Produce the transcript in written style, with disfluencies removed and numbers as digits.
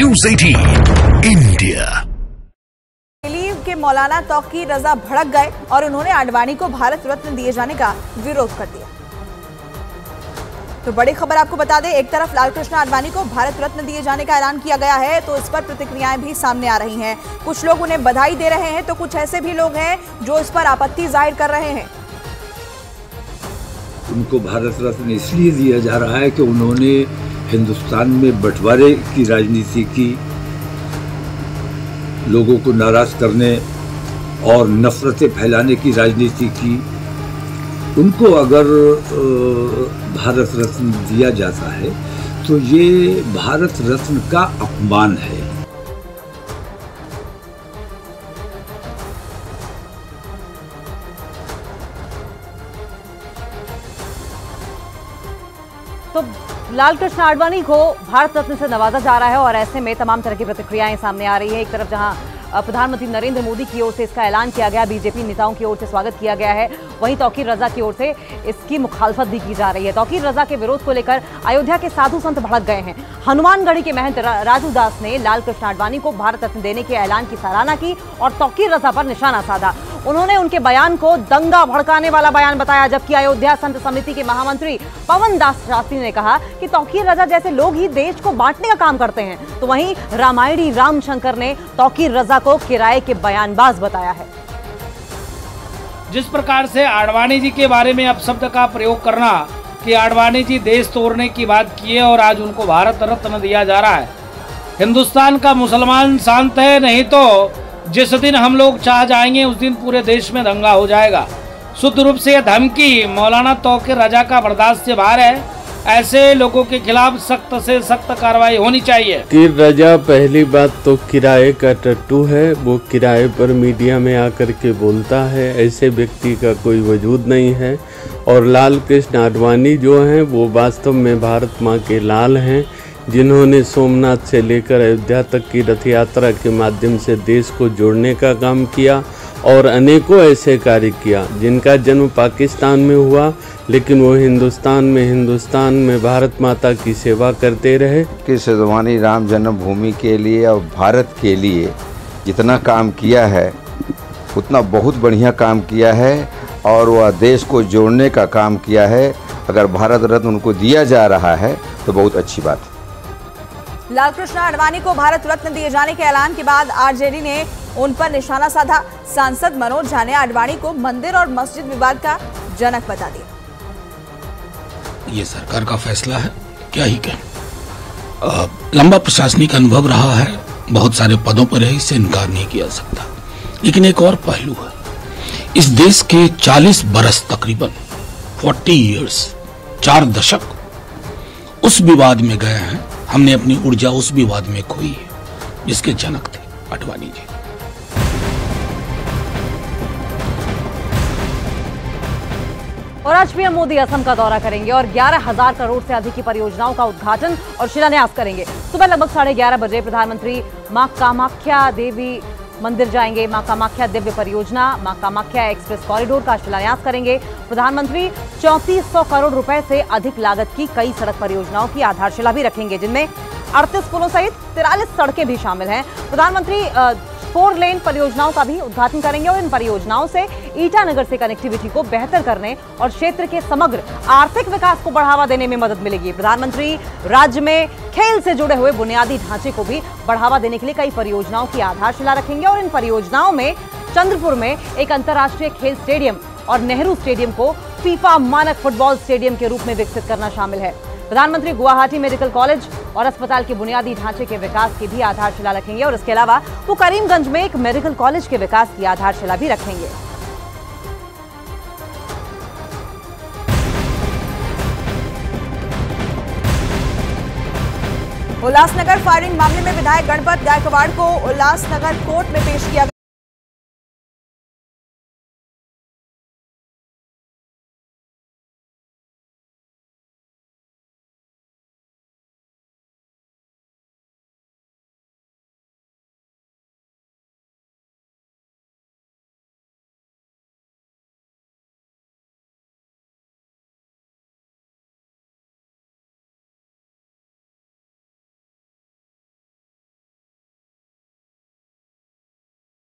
News 18 India. Leave के मौलाना तौकीर रजा भड़क गए और उन्होंने आडवाणी को भारत रत्न दिए जाने का विरोध कर दिया। तो बड़ी खबर आपको बता दें, एक तरफ लालकृष्ण आडवाणी को भारत रत्न दिए जाने का ऐलान किया गया है, तो इस पर प्रतिक्रियाएं भी सामने आ रही हैं। कुछ लोग उन्हें बधाई दे रहे हैं, तो कुछ ऐसे भी लोग हैं जो इस पर आपत्ति जाहिर कर रहे हैं। उनको भारत रत्न इसलिए दिया जा रहा है कि उन्होंने हिंदुस्तान में बंटवारे की राजनीति की, लोगों को नाराज करने और नफरतें फैलाने की राजनीति की। उनको अगर भारत रत्न दिया जाता है तो ये भारत रत्न का अपमान है। तो लालकृष्ण आडवाणी को भारत रत्न से नवाजा जा रहा है और ऐसे में तमाम तरह की प्रतिक्रियाएं सामने आ रही है। एक तरफ जहां प्रधानमंत्री नरेंद्र मोदी की ओर से इसका ऐलान किया गया, बीजेपी नेताओं की ओर से स्वागत किया गया है, वहीं तौकीर रजा की ओर से इसकी मुखालफत भी की जा रही है। तौकीर रजा के विरोध को लेकर अयोध्या के साधु संत भड़क गए हैं। हनुमानगढ़ी के महंत राजू दास ने लालकृष्ण आडवाणी को भारत रत्न देने के ऐलान की सराहना की और तौकीर रजा पर निशाना साधा। उन्होंने उनके बयान को दंगा भड़काने वाला बयान बताया, जबकि अयोध्या संत समिति के महामंत्री पवन दास शास्त्री ने कहा कि तौकीर रजा जैसे लोग ही देश को बांटने का काम करते हैं। तो वहीं रामायणी रामशंकर ने तौकीर रजा को किराए के बयानबाज बताया है। जिस प्रकार से आडवाणी जी के बारे में अपशब्द का प्रयोग करना कि आडवाणी जी देश तोड़ने की बात किए और आज उनको भारत रत्न दिया जा रहा है। हिंदुस्तान का मुसलमान शांत है, नहीं तो जिस दिन हम लोग चाह जाएंगे उस दिन पूरे देश में दंगा हो जाएगा। शुद्ध रूप से यह धमकी मौलाना तौकीर रजा का बर्दाश्त से बाहर है। ऐसे लोगों के खिलाफ सख्त से सख्त कार्रवाई होनी चाहिए। तौकीर रजा पहली बात तो किराए का टट्टू है, वो किराए पर मीडिया में आकर के बोलता है, ऐसे व्यक्ति का कोई वजूद नहीं है। और लालकृष्ण आडवाणी जो हैं वो वास्तव में भारत माँ के लाल हैं, जिन्होंने सोमनाथ से लेकर अयोध्या तक की रथ यात्रा के माध्यम से देश को जोड़ने का काम किया और अनेकों ऐसे कार्य किया जिनका जन्म पाकिस्तान में हुआ, लेकिन वो हिंदुस्तान में भारत माता की सेवा करते रहे। कि सिद्धवानी राम जन्मभूमि के लिए और भारत के लिए जितना काम किया है उतना बहुत बढ़िया काम किया है और वह देश को जोड़ने का काम किया है। अगर भारत रत्न उनको दिया जा रहा है तो बहुत अच्छी बात है। लालकृष्ण आडवाणी को भारत रत्न दिए जाने के ऐलान के बाद आरजेडी ने उन पर निशाना साधा। सांसद मनोज झा ने आडवाणी को मंदिर और मस्जिद विवाद का जनक बता दिया। ये सरकार का फैसला है, क्या ही कहें। लंबा प्रशासनिक अनुभव रहा है, बहुत सारे पदों पर है, इससे इनकार नहीं किया सकता। लेकिन एक और पहलू है, इस देश के 40 बरस तकरीबन 40 इयर्स 4 दशक उस विवाद में गए हैं। हमने अपनी ऊर्जा उस विवाद में खोई है जिसके जनक थे आडवाणी जी। और आज पीएम मोदी असम का दौरा करेंगे और 11,000 करोड़ से अधिक की परियोजनाओं का उद्घाटन और शिलान्यास करेंगे। सुबह लगभग 11:30 बजे प्रधानमंत्री मां कामाख्या देवी मंदिर जाएंगे। मां कामाख्या दिव्य परियोजना, मां कामाख्या एक्सप्रेस कॉरिडोर का शिलान्यास करेंगे। प्रधानमंत्री 3400 करोड़ रुपए से अधिक लागत की कई सड़क परियोजनाओं की आधारशिला भी रखेंगे, जिनमें 38 पुलों सहित 43 सड़कें भी शामिल हैं। प्रधानमंत्री 4 लेन परियोजनाओं का भी उद्घाटन करेंगे और इन परियोजनाओं से ईटानगर से कनेक्टिविटी को बेहतर करने और क्षेत्र के समग्र आर्थिक विकास को बढ़ावा देने में मदद मिलेगी। प्रधानमंत्री राज्य में खेल से जुड़े हुए बुनियादी ढांचे को भी बढ़ावा देने के लिए कई परियोजनाओं की आधारशिला रखेंगे और इन परियोजनाओं में चंद्रपुर में एक अंतर्राष्ट्रीय खेल स्टेडियम और नेहरू स्टेडियम को फीफा मानक फुटबॉल स्टेडियम के रूप में विकसित करना शामिल है। प्रधानमंत्री गुवाहाटी मेडिकल कॉलेज और अस्पताल के बुनियादी ढांचे के विकास की भी आधारशिला रखेंगे और इसके अलावा वो करीमगंज में एक मेडिकल कॉलेज के विकास की आधारशिला भी रखेंगे। उल्लासनगर फायरिंग मामले में विधायक गणपत गायकवाड़ को उल्लासनगर कोर्ट में पेश किया गया।